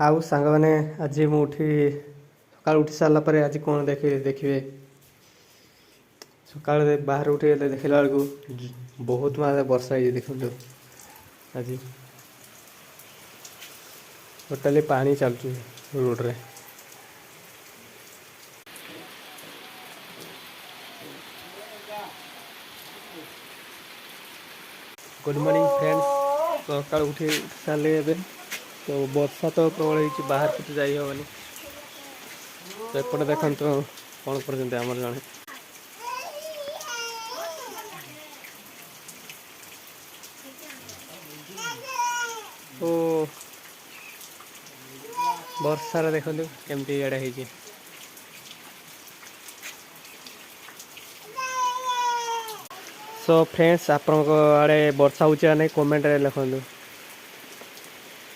आउ सांग मैंने आज मु उठी सका उठी सारा पर आज कौन देखिए सका बाहर उठी देखला बेलू बहुत मात्रा वर्षा है देखो आज टोटाली पानी चलुच रोड रे। गुड मॉर्निंग फ्रेंड्स सका उठी सारे एवं तो वर्षा तो प्रबल हो बाहर कुछ जाई हेनी तो एपटे देखो कौन कर जड़े तो वर्षार देखो केमती इे हो सो फ्रेंड्स आपण आड़े वर्षा हो नहीं कमेंट लिखु।